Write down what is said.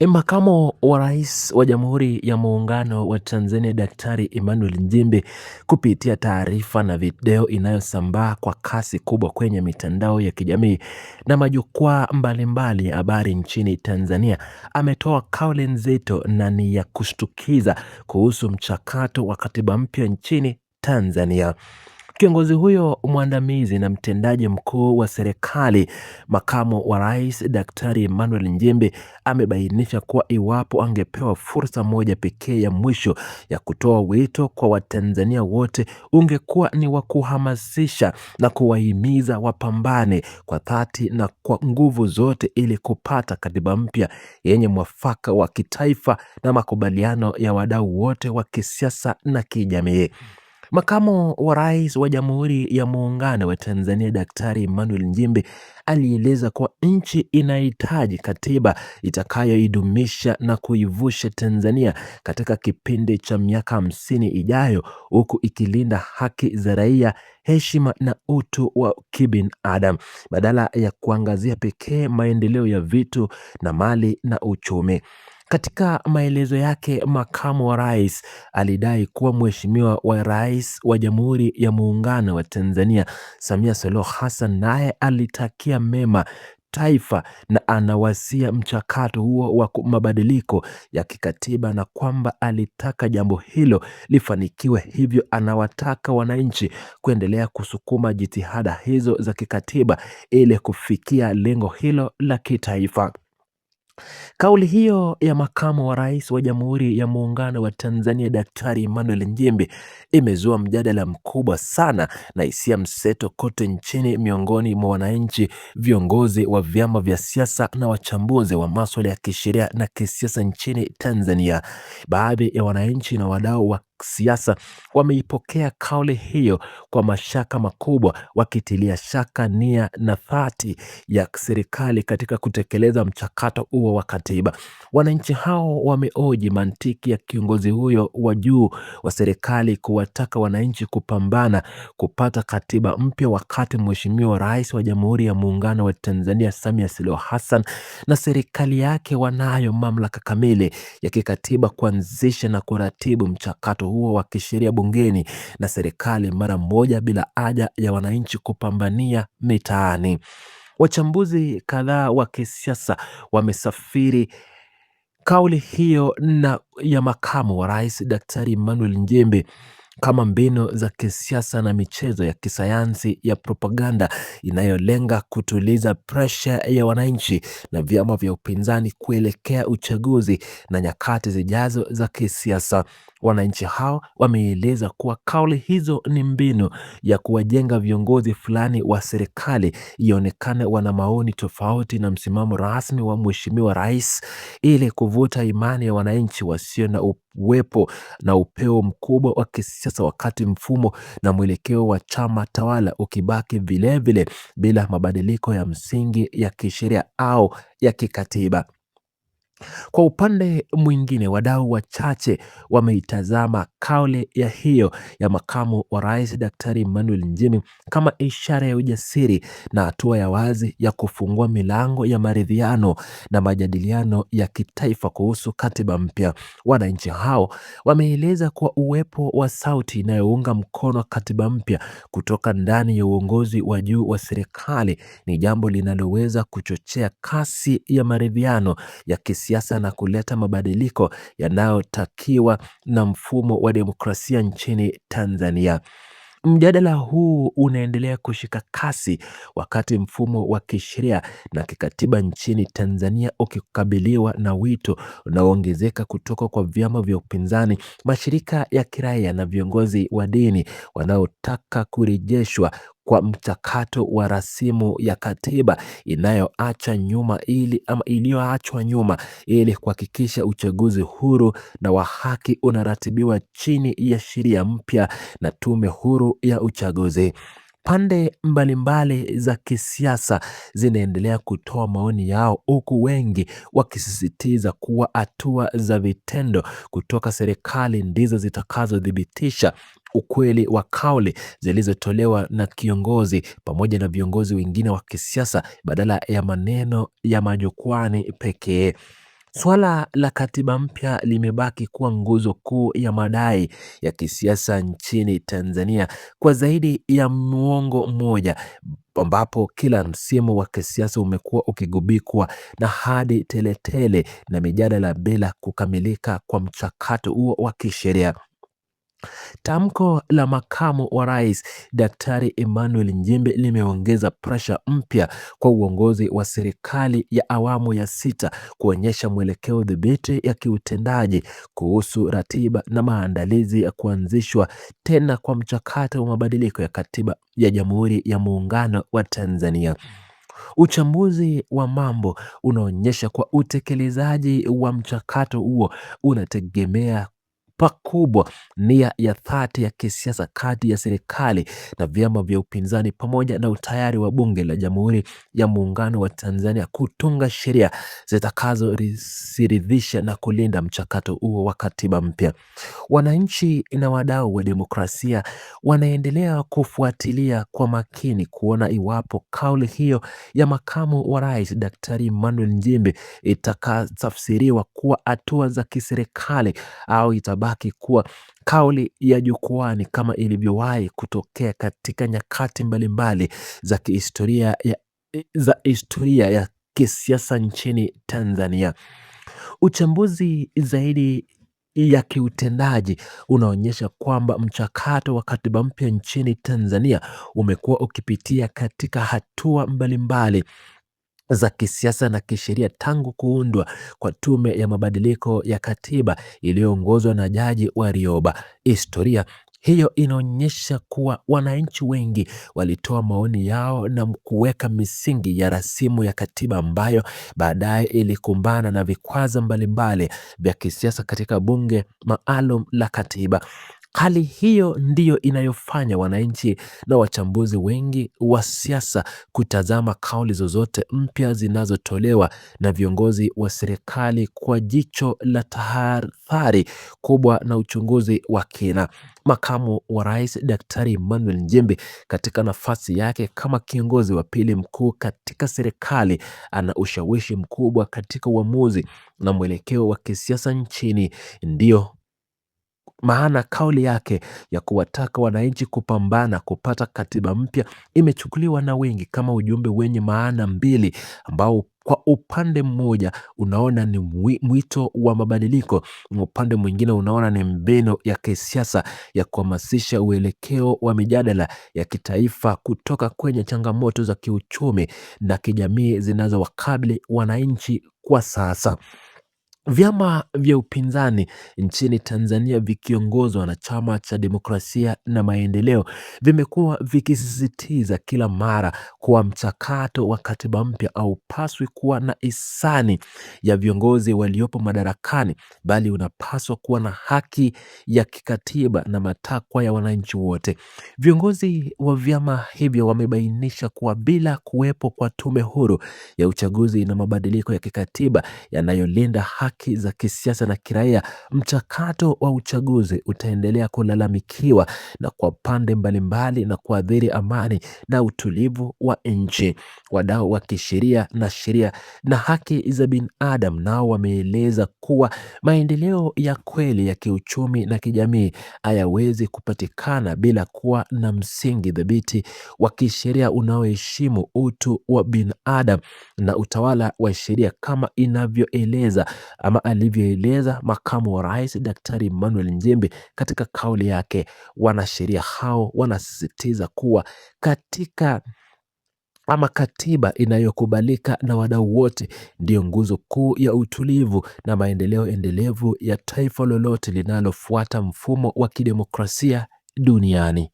Makamu wa Rais wa Jamhuri ya Muungano wa Tanzania Daktari Emmanuel Nchimbi kupitia taarifa na video inayosambaa kwa kasi kubwa kwenye mitandao ya kijamii na majukwaa mbalimbali ya habari nchini Tanzania ametoa kauli nzito na ni ya kushtukiza kuhusu mchakato wa katiba mpya nchini Tanzania. Kiongozi huyo mwandamizi na mtendaji mkuu wa serikali, makamu wa rais Daktari Emmanuel Nchimbi amebainisha kuwa iwapo angepewa fursa moja pekee ya mwisho ya kutoa wito kwa Watanzania wote, ungekuwa ni wa kuhamasisha na kuwahimiza wapambane kwa dhati na kwa nguvu zote ili kupata katiba mpya yenye mwafaka wa kitaifa na makubaliano ya wadau wote wa kisiasa na kijamii. Makamu wa rais wa Jamhuri ya Muungano wa Tanzania Daktari Emmanuel Nchimbi alieleza kuwa nchi inahitaji katiba itakayoidumisha na kuivusha Tanzania katika kipindi cha miaka 50 ijayo, huku ikilinda haki za raia, heshima na utu wa kibinadamu badala ya kuangazia pekee maendeleo ya vitu na mali na uchumi. Katika maelezo yake, makamu wa rais alidai kuwa Mheshimiwa wa Rais wa Jamhuri ya Muungano wa Tanzania Samia Suluhu Hassan naye alitakia mema taifa na anawasia mchakato huo wa mabadiliko ya kikatiba na kwamba alitaka jambo hilo lifanikiwe. Hivyo anawataka wananchi kuendelea kusukuma jitihada hizo za kikatiba ili kufikia lengo hilo la kitaifa. Kauli hiyo ya makamu wa rais wa Jamhuri ya Muungano wa Tanzania Daktari Emmanuel Nchimbi imezua mjadala mkubwa sana na hisia mseto kote nchini miongoni mwa wananchi, viongozi wa vyama vya siasa na wachambuzi wa masuala ya kisheria na kisiasa nchini Tanzania. Baadhi ya wananchi na wadau wa siasa wameipokea kauli hiyo kwa mashaka makubwa, wakitilia shaka nia na dhati ya serikali katika kutekeleza mchakato huo wa katiba. Wananchi hao wamehoji mantiki ya kiongozi huyo wa juu wa serikali kuwataka wananchi kupambana kupata katiba mpya, wakati Mheshimiwa Rais wa Jamhuri ya Muungano wa Tanzania Samia Suluhu Hassan na serikali yake wanayo mamlaka kamili ya kikatiba kuanzisha na kuratibu mchakato huo wa kisheria bungeni na serikali mara moja bila haja ya wananchi kupambania mitaani. Wachambuzi kadhaa wa kisiasa wamesafiri kauli hiyo na ya makamu wa rais Daktari Emmanuel Nchimbi kama mbinu za kisiasa na michezo ya kisayansi ya propaganda inayolenga kutuliza presha ya wananchi na vyama vya upinzani kuelekea uchaguzi na nyakati zijazo za kisiasa. Wananchi hao wameeleza kuwa kauli hizo ni mbinu ya kuwajenga viongozi fulani wa serikali ionekane wana maoni tofauti na msimamo rasmi wa Mheshimiwa Rais ili kuvuta imani ya wananchi wasio na uwepo na upeo mkubwa wa kisiasa, wakati mfumo na mwelekeo wa chama tawala ukibaki vilevile bila mabadiliko ya msingi ya kisheria au ya kikatiba. Kwa upande mwingine, wadau wachache wameitazama kauli ya hiyo ya makamu wa rais Daktari Emmanuel Nchimbi kama ishara ya ujasiri na hatua ya wazi ya kufungua milango ya maridhiano na majadiliano ya kitaifa kuhusu katiba mpya. Wananchi hao wameeleza kuwa uwepo wa sauti inayounga mkono katiba mpya kutoka ndani ya uongozi wa juu wa serikali ni jambo linaloweza kuchochea kasi ya maridhiano ya kisiasa na kuleta mabadiliko yanayotakiwa na mfumo wa demokrasia nchini Tanzania. Mjadala huu unaendelea kushika kasi wakati mfumo wa kisheria na kikatiba nchini Tanzania ukikabiliwa na wito unaoongezeka kutoka kwa vyama vya upinzani, mashirika ya kiraia na viongozi wa dini wanaotaka kurejeshwa kwa mchakato wa rasimu ya katiba iliyoachwa nyuma ili kuhakikisha uchaguzi huru na wa haki unaratibiwa chini ya sheria mpya na tume huru ya uchaguzi. Pande mbalimbali za kisiasa zinaendelea kutoa maoni yao, huku wengi wakisisitiza kuwa hatua za vitendo kutoka serikali ndizo zitakazothibitisha ukweli wa kauli zilizotolewa na kiongozi pamoja na viongozi wengine wa kisiasa badala ya maneno ya majukwani pekee. Swala la katiba mpya limebaki kuwa nguzo kuu ya madai ya kisiasa nchini Tanzania kwa zaidi ya muongo mmoja, ambapo kila msimu wa kisiasa umekuwa ukigubikwa na hadi teletele na mijadala bila kukamilika kwa mchakato huo wa kisheria. Tamko la makamu wa rais Daktari Emmanuel Nchimbi limeongeza presha mpya kwa uongozi wa serikali ya awamu ya sita kuonyesha mwelekeo dhibiti ya kiutendaji kuhusu ratiba na maandalizi ya kuanzishwa tena kwa mchakato wa mabadiliko ya katiba ya Jamhuri ya Muungano wa Tanzania. Uchambuzi wa mambo unaonyesha kuwa utekelezaji wa mchakato huo unategemea pakubwa nia ya dhati ya kisiasa kati ya serikali na vyama vya upinzani pamoja na utayari wa Bunge la Jamhuri ya Muungano wa Tanzania kutunga sheria zitakazoridhisha na kulinda mchakato huo wa katiba mpya. Wananchi na wadau wa demokrasia wanaendelea kufuatilia kwa makini kuona iwapo kauli hiyo ya makamu wa rais Daktari Emmanuel Nchimbi itakatafsiriwa kuwa hatua za kiserikali au itabaki kuwa kauli ya jukwani kama ilivyowahi kutokea katika nyakati mbalimbali za historia ya kisiasa nchini Tanzania. Uchambuzi zaidi ya kiutendaji unaonyesha kwamba mchakato wa katiba mpya nchini Tanzania umekuwa ukipitia katika hatua mbalimbali za kisiasa na kisheria tangu kuundwa kwa tume ya mabadiliko ya katiba iliyoongozwa na Jaji Warioba. Historia hiyo inaonyesha kuwa wananchi wengi walitoa maoni yao na kuweka misingi ya rasimu ya katiba ambayo baadaye ilikumbana na vikwazo mbalimbali vya kisiasa katika bunge maalum la katiba. Hali hiyo ndiyo inayofanya wananchi na wachambuzi wengi wa siasa kutazama kauli zozote mpya zinazotolewa na viongozi wa serikali kwa jicho la tahadhari kubwa na uchunguzi wa kina. Makamu wa rais Daktari Emmanuel Nchimbi katika nafasi yake kama kiongozi wa pili mkuu katika serikali ana ushawishi mkubwa katika uamuzi na mwelekeo wa kisiasa nchini. Ndio maana kauli yake ya kuwataka wananchi kupambana kupata katiba mpya imechukuliwa na wengi kama ujumbe wenye maana mbili, ambao kwa upande mmoja unaona ni mwito wa mabadiliko, na upande mwingine unaona ni mbinu ya kisiasa ya kuhamasisha uelekeo wa mijadala ya kitaifa kutoka kwenye changamoto za kiuchumi na kijamii zinazowakabili wananchi kwa sasa. Vyama vya upinzani nchini Tanzania vikiongozwa na Chama cha Demokrasia na Maendeleo vimekuwa vikisisitiza kila mara kuwa mchakato wa katiba mpya haupaswi kuwa na hisani ya viongozi waliopo madarakani, bali unapaswa kuwa na haki ya kikatiba na matakwa ya wananchi wote. Viongozi wa vyama hivyo wamebainisha kuwa bila kuwepo kwa tume huru ya uchaguzi na mabadiliko ya kikatiba yanayolinda haki za kisiasa na kiraia, mchakato wa uchaguzi utaendelea kulalamikiwa na kwa pande mbalimbali na kuathiri amani na utulivu wa nchi. Wadau wa kisheria na haki za binadamu nao wameeleza kuwa maendeleo ya kweli ya kiuchumi na kijamii hayawezi kupatikana bila kuwa na msingi thabiti wa kisheria unaoheshimu utu wa binadamu na utawala wa sheria, kama inavyoeleza ama alivyoeleza makamu wa rais Daktari Emmanuel Nchimbi katika kauli yake. Wanasheria hao wanasisitiza kuwa katiba inayokubalika na wadau wote ndiyo nguzo kuu ya utulivu na maendeleo endelevu ya taifa lolote linalofuata mfumo wa kidemokrasia duniani.